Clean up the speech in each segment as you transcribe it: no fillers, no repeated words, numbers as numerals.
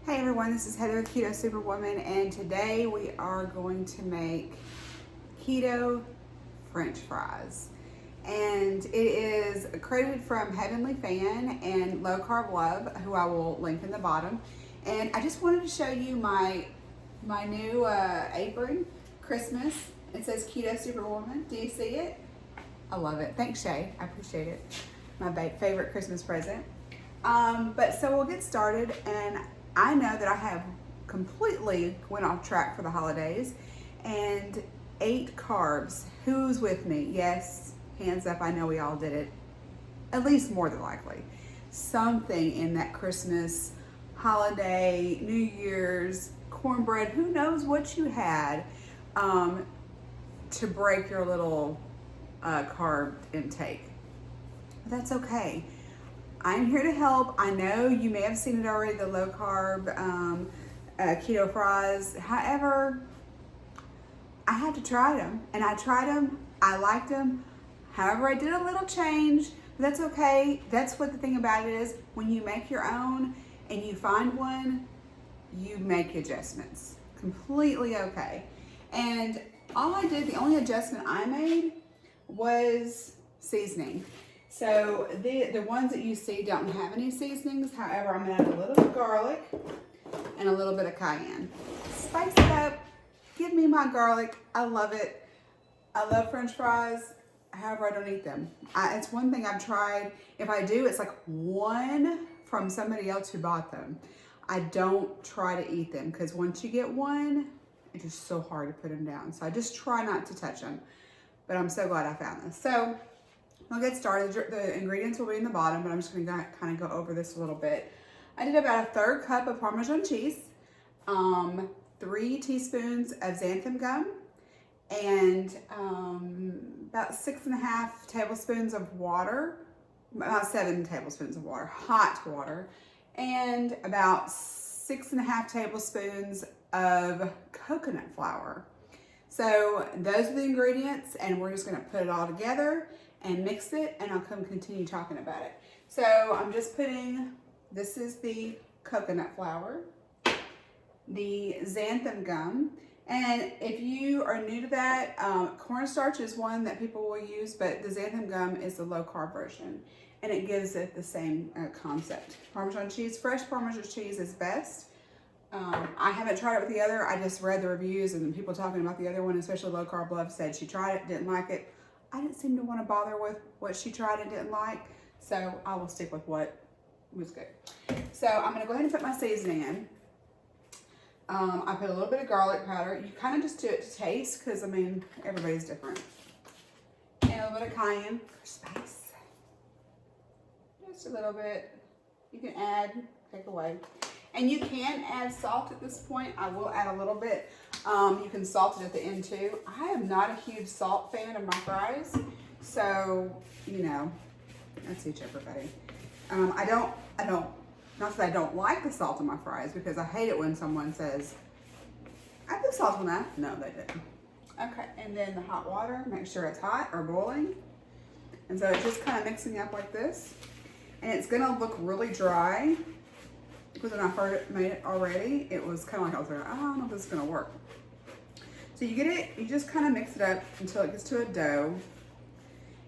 Hey everyone, this is Heather, Keto Superwoman, and today we are going to make keto French fries. And it is created from Heavenly Fan and Low Carb Love, who I will link in the bottom. And I just wanted to show you my new apron, Christmas. It says Keto Superwoman. Do you see it? I love it. Thanks, Shay. I appreciate it. My favorite Christmas present. But so we'll get started, and I know that I have completely went off track for the holidays and ate carbs. Who's with me? Yes, hands up. I know we all did it, at least more than likely. Something in that Christmas holiday, New Year's, cornbread, who knows what you had to break your little carb intake. But that's okay. I'm here to help. I know you may have seen it already, the low carb keto fries. However, I had to try them, and I tried them. I liked them. However, I did a little change. That's okay. That's what the thing about it is. When you make your own and you find one, you make adjustments. Completely okay. And all I did, the only adjustment I made was seasoning. So the ones that you see don't have any seasonings. However, I'm gonna add a little bit of garlic and a little bit of cayenne. Spice it up. Give me my garlic. I love it. I love French fries. However, I don't eat them. It's one thing I've tried. If I do, it's like one from somebody else who bought them. I don't try to eat them because once you get one, it's just so hard to put them down. So I just try not to touch them. But I'm so glad I found this. So I'll get started. The ingredients will be in the bottom, but I'm just going to kind of go over this a little bit. I did about a third cup of Parmesan cheese, 3 teaspoons of xantham gum, and about 6.5 tablespoons of water, about 7 tablespoons of water, hot water, and about 6.5 tablespoons of coconut flour. So those are the ingredients, and we're just going to put it all together and mix it, and I'll continue talking about it. So I'm just putting, this is the coconut flour, the xanthan gum, and if you are new to that, cornstarch is one that people will use, but the xanthan gum is the low carb version, and it gives it the same concept. Parmesan cheese, fresh Parmesan cheese is best. I haven't tried it with the other. I just read the reviews and people talking about the other one, especially Low Carb Love, said she tried it, didn't like it. I didn't seem to want to bother with what she tried and didn't like, so I will stick with what was good. So I'm going to go ahead and put my seasoning in. I put a little bit of garlic powder. You kind of just do it to taste because, I mean, everybody's different. And a little bit of cayenne for spice. Just a little bit. You can add, take away. And you can add salt at this point. I will add a little bit. You can salt it at the end too. I am not a huge salt fan of my fries, so you know, that's each everybody. I don't, not that I don't like the salt in my fries, because I hate it when someone says, I put salt on that. No, they didn't. Okay, and then the hot water, make sure it's hot or boiling. And so it's just kind of mixing up like this. And it's gonna look really dry, because when I first made it already, it was kind of like I was like, I don't know if this is gonna work. So you get it, you just kind of mix it up until it gets to a dough,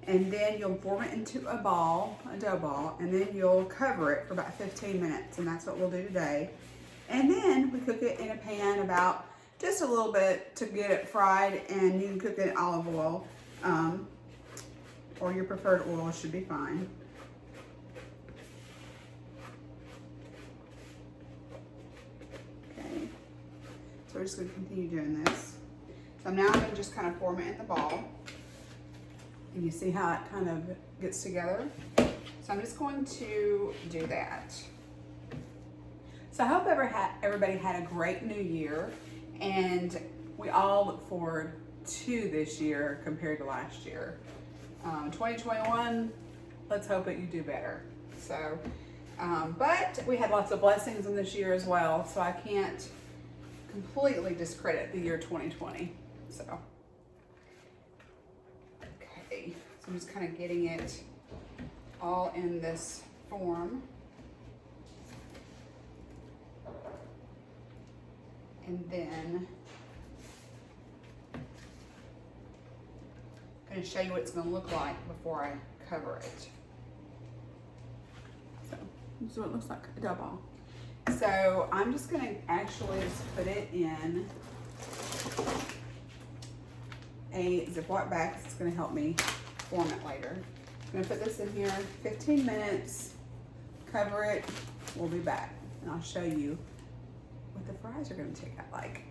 and then you'll form it into a ball, a dough ball, and then you'll cover it for about 15 minutes, and that's what we'll do today. And then we cook it in a pan about just a little bit to get it fried, and you can cook it in olive oil, or your preferred oil should be fine. Okay, so we're just going to continue doing this. So now I'm going to just kind of form it in the ball. And you see how it kind of gets together? So I'm just going to do that. So I hope everybody had a great new year, and we all look forward to this year compared to last year. 2021, let's hope that you do better. So, but we had lots of blessings in this year as well, so I can't completely discredit the year 2020. So, okay, so I'm just kind of getting it all in this form. And then I'm going to show you what it's going to look like before I cover it. So this is what it looks like, a dough ball. So I'm just going to actually just put it in a Ziploc bag. It's going to help me form it later. I'm going to put this in here 15 minutes, cover it. We'll be back and I'll show you what the fries are going to take out like.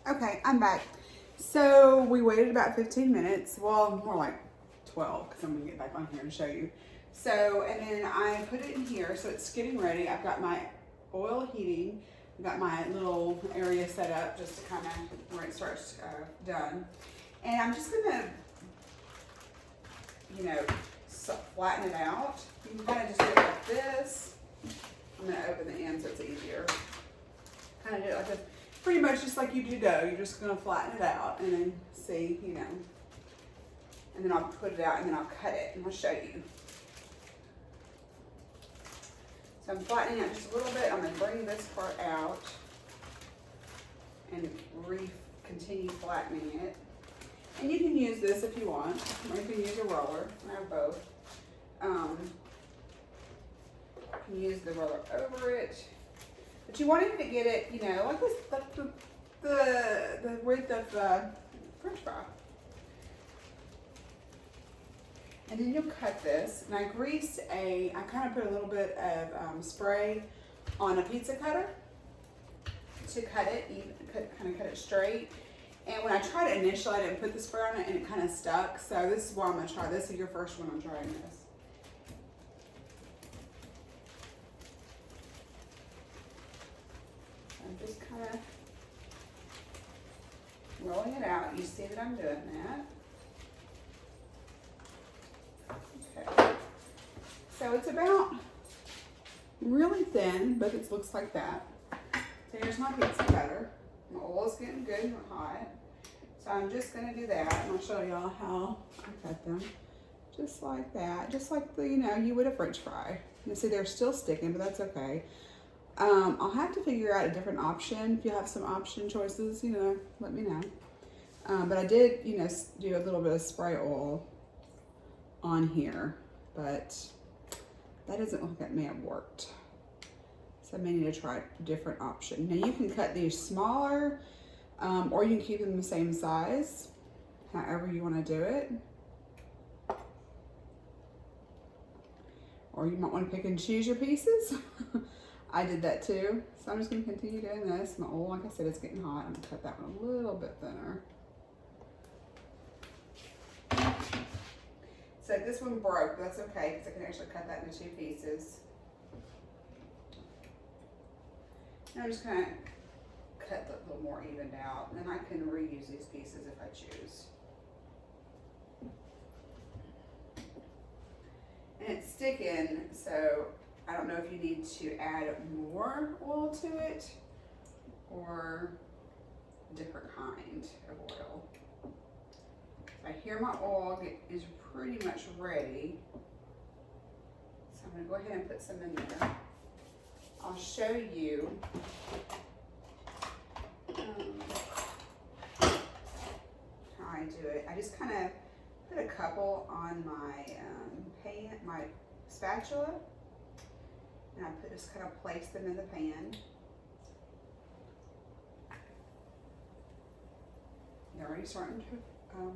Okay, I'm back. So we waited about 15 minutes. Well, more like 12 because I'm going to get back on here and show you. So, and then I put it in here. So it's getting ready. I've got my oil heating. I've got my little area set up just to kind of where it starts done. And I'm just going to, you know, flatten it out. You can kind of just do it like this. I'm going to open the end so it's easier. Kind of do it like this. Pretty much just like you do dough. You're just going to flatten it out and then see, you know. And then I'll put it out and then I'll cut it and I'll show you. So I'm flattening out just a little bit. I'm going to bring this part out and continue flattening it. And you can use this if you want, or you can use a roller. I have both. You can use the roller over it. But you want it to get it, you know, like this, the width of French fry. And then you'll cut this. And I kind of put a little bit of spray on a pizza cutter to cut it, kind of cut it straight. And when I tried it initially, I didn't put the spray on it and it kind of stuck. So this is why I'm going to try this. This is your first one I'm trying this. I'm just kind of rolling it out. You see that I'm doing that. Okay. So it's about really thin, but it looks like that. So here's my pizza cutter. My oil's getting good and hot. So I'm just going to do that, and I'll show y'all how I cut them. Just like that. Just like the, you know, you would a French fry. You see they're still sticking, but that's okay. I'll have to figure out a different option. If you have some option choices, you know, let me know. But I did, you know, do a little bit of spray oil on here, but that doesn't look like it may have worked. So I may need to try a different option. Now you can cut these smaller, or you can keep them the same size, however you want to do it. Or you might want to pick and choose your pieces. I did that too. So I'm just going to continue doing this. My oil, like I said, is getting hot. I'm going to cut that one a little bit thinner. So this one broke, but that's okay because I can actually cut that into 2 pieces. And I'm just going to cut that a little more evened out. And then I can reuse these pieces if I choose. And it's sticking, so I don't know if you need to add more oil to it or a different kind of oil. I hear my oil is pretty much ready. So I'm going to go ahead and put some in there. I'll show you how I do it. I just kind of put a couple on my pan, my spatula. And I just kind of place them in the pan. They're already starting to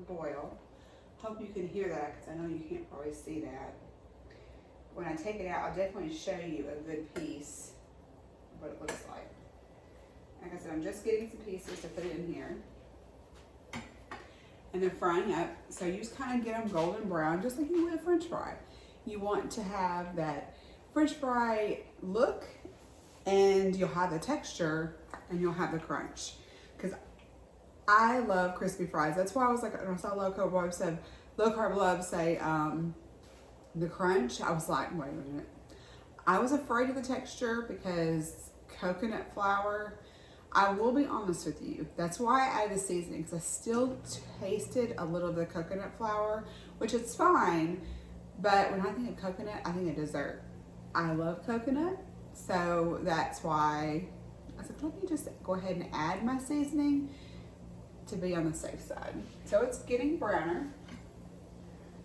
boil. Hope you can hear that because I know you can't probably see that. When I take it out, I'll definitely show you a good piece of what it looks like. Like I said, I'm just getting some pieces to put in here. And they're frying up. So you just kind of get them golden brown, just like you would a French fry. You want to have that French fry look, and you'll have the texture, and you'll have the crunch. Because I love crispy fries. That's why I was like, when I saw low carb love say the crunch, I was like, wait a minute. I was afraid of the texture because coconut flour, I will be honest with you, that's why I added the seasoning, because I still tasted a little bit of coconut flour, which is fine, But when I think of coconut, I think of dessert. I love coconut, so that's why I said, let me just go ahead and add my seasoning to be on the safe side. So it's getting browner.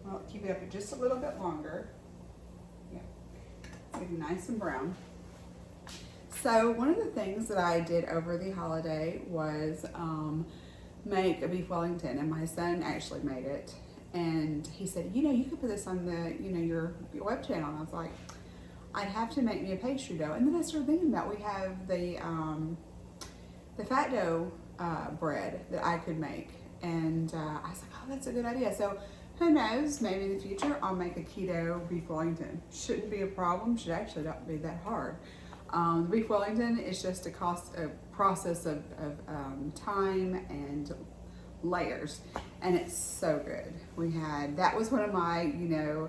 I'll keep it up just a little bit longer. Yeah, it's getting nice and brown. So one of the things that I did over the holiday was make a beef Wellington, and my son actually made it. And he said, you know, you could put this on the, you know, your web channel. And I was like, I'd have to make me a pastry dough. And then I started thinking about, we have the fat dough bread that I could make. And I was like, oh, that's a good idea. So who knows, maybe in the future I'll make a keto beef Wellington. Shouldn't be a problem, should actually not be that hard. Beef Wellington is just a process of time and layers, and it's so good. That was one of my, you know,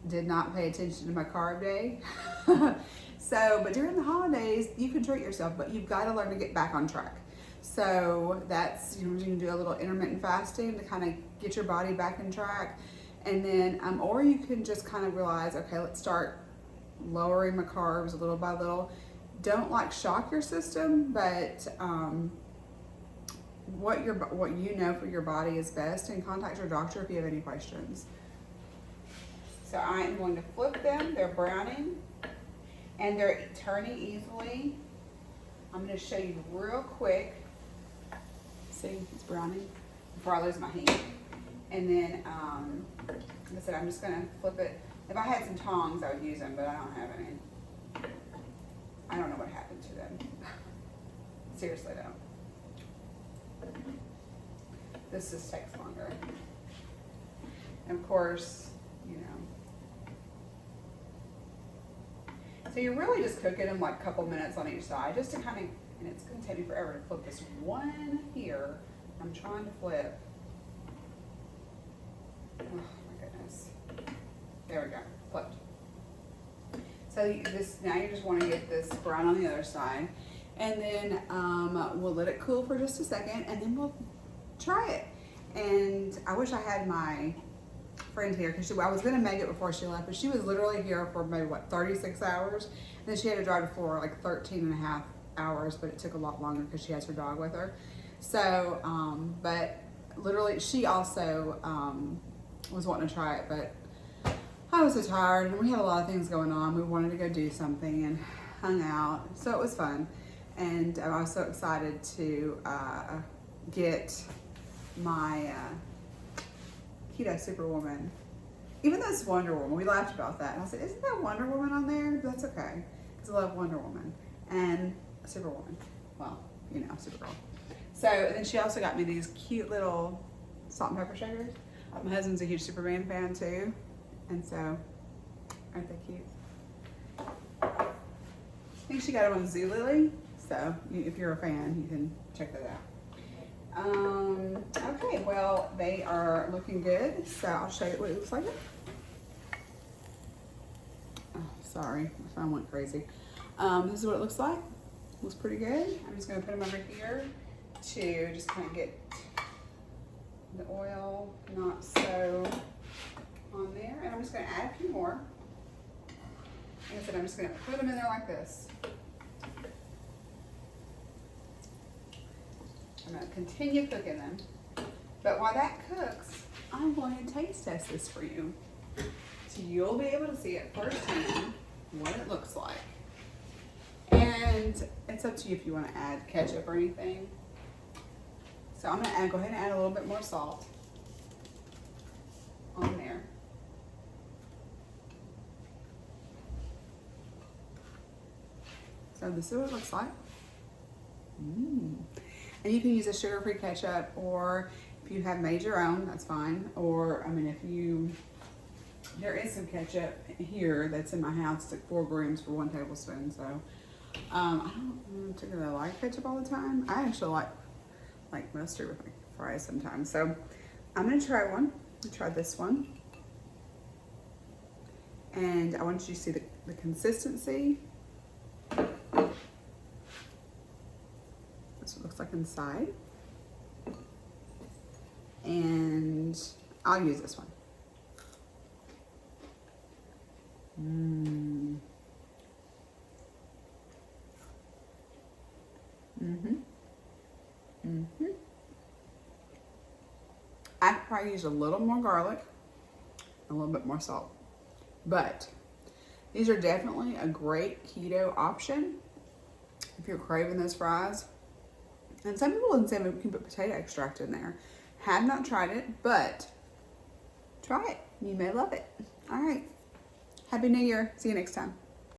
did not pay attention to my carb day. So, but during the holidays, you can treat yourself, but you've got to learn to get back on track. So that's, you know, you can do a little intermittent fasting to kind of get your body back on track. And then, or you can just kind of realize, okay, let's start lowering my carbs little by little. Don't like shock your system, but what you know for your body is best, and contact your doctor if you have any questions. So I am going to flip them. They're browning and they're turning easily. I'm going to show you real quick. See, it's browning before I lose my heat. And then, like I said, I'm just going to flip it. If I had some tongs, I would use them, but I don't have any. I don't know what happened to them. Seriously, don't. This just takes longer. And of course, you know. So you're really just cooking them like a couple minutes on each side, just to kind of, and it's going to take me forever to flip this one here. I'm trying to flip. Oh my goodness. There we go, flipped. So this, now you just want to get this brown on the other side, and then we'll let it cool for just a second, and then we'll try it. And I wish I had my friend here, because I was going to make it before she left, but she was literally here for maybe, 36 hours, and then she had to drive to Florida like 13 and a half hours, but it took a lot longer because she has her dog with her. So, but literally, she also was wanting to try it, but I was so tired, and we had a lot of things going on. We wanted to go do something and hung out, so it was fun. And I was so excited to get my Keto Superwoman. Even though it's Wonder Woman, we laughed about that. And I said, isn't that Wonder Woman on there? But that's okay, because I love Wonder Woman and Superwoman. Well, you know, Supergirl. So, and then she also got me these cute little salt and pepper shakers. My husband's a huge Superman fan too. And so, aren't they cute? I think she got them on Zulily. So, if you're a fan, you can check that out. Okay, well, they are looking good. So, I'll show you what it looks like. Oh, sorry, my phone went crazy. This is what it looks like. Looks pretty good. I'm just going to put them over here to just kind of get the oil not so on there. And I'm just going to add a few more. Like I said, I'm just going to put them in there like this. I'm going to continue cooking them. But while that cooks, I'm going to taste test this for you. So you'll be able to see it firsthand what it looks like. And it's up to you if you want to add ketchup or anything. So I'm going to go ahead and add a little bit more salt on there. So this is what it looks like. And you can use a sugar-free ketchup, or if you have made your own, that's fine. Or, I mean, there is some ketchup here that's in my house. It's like 4 grams for 1 tablespoon. So I don't particularly like ketchup all the time. I actually like mustard with my fries sometimes. So I'm gonna try one. I tried this one, and I want you to see the consistency. That's what it looks like inside. And I'll use this one. Mm. Mm-hmm. Mm-hmm. I could probably use a little more garlic, a little bit more salt. But these are definitely a great keto option if you're craving those fries. And some people even say maybe we can put potato extract in there. Have not tried it, but try it. You may love it. All right. Happy New Year. See you next time.